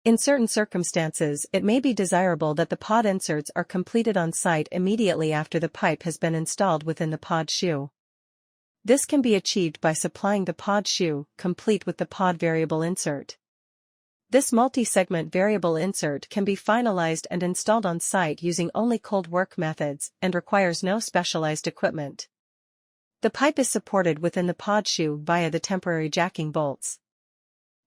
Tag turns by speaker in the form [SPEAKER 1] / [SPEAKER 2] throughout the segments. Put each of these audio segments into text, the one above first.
[SPEAKER 1] In certain circumstances, it may be desirable that the pod inserts are completed on site immediately after the pipe has been installed within the pod shoe. This can be achieved by supplying the pod shoe, complete with the pod variable insert. This multi-segment variable insert can be finalized and installed on site using only cold work methods and requires no specialized equipment. The pipe is supported within the pod shoe via the temporary jacking bolts.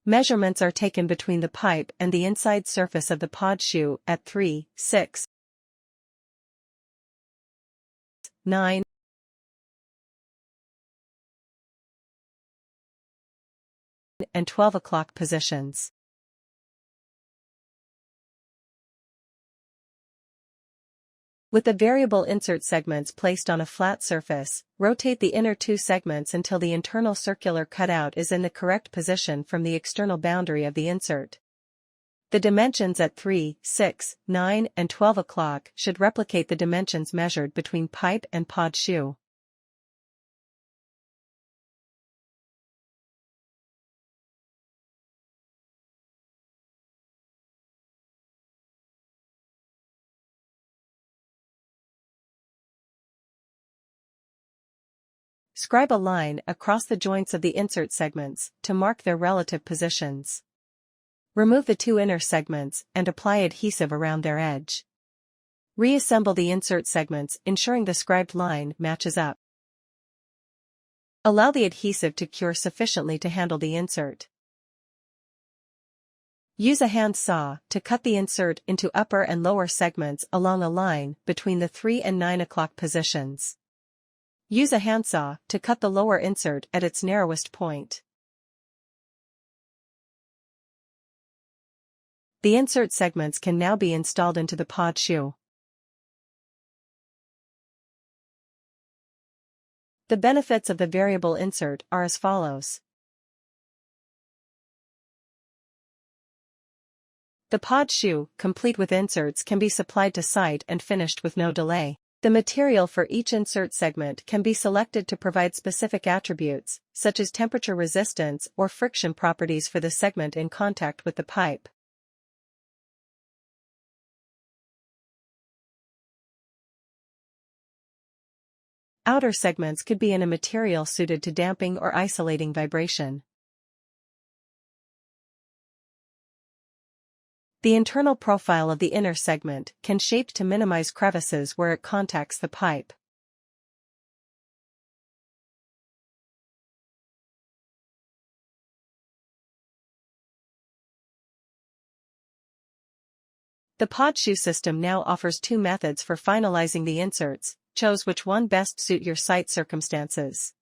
[SPEAKER 1] Measurements are taken between the pipe and the inside surface of the pod shoe at 3, 6, 9, and 12 o'clock positions. With the variable insert segments placed on a flat surface, rotate the inner two segments until the internal circular cutout is in the correct position from the external boundary of the insert. The dimensions at 3, 6, 9, and 12 o'clock should replicate the dimensions measured between pipe and pod shoe. Scribe a line across the joints of the insert segments to mark their relative positions. Remove the two inner segments and apply adhesive around their edge. Reassemble the insert segments, ensuring the scribed line matches up. Allow the adhesive to cure sufficiently to handle the insert. Use a hand saw to cut the insert into upper and lower segments along a line between the 3 and 9 o'clock positions. Use a handsaw to cut the lower insert at its narrowest point. The insert segments can now be installed into the pod shoe. The benefits of the variable insert are as follows. The pod shoe, complete with inserts, can be supplied to site and finished with no delay. The material for each insert segment can be selected to provide specific attributes, such as temperature resistance or friction properties for the segment in contact with the pipe. Outer segments could be in a material suited to damping or isolating vibration. The internal profile of the inner segment can shape to minimize crevices where it contacts the pipe. The pod shoe system now offers two methods for finalizing the inserts. Choose which one best suit your site circumstances.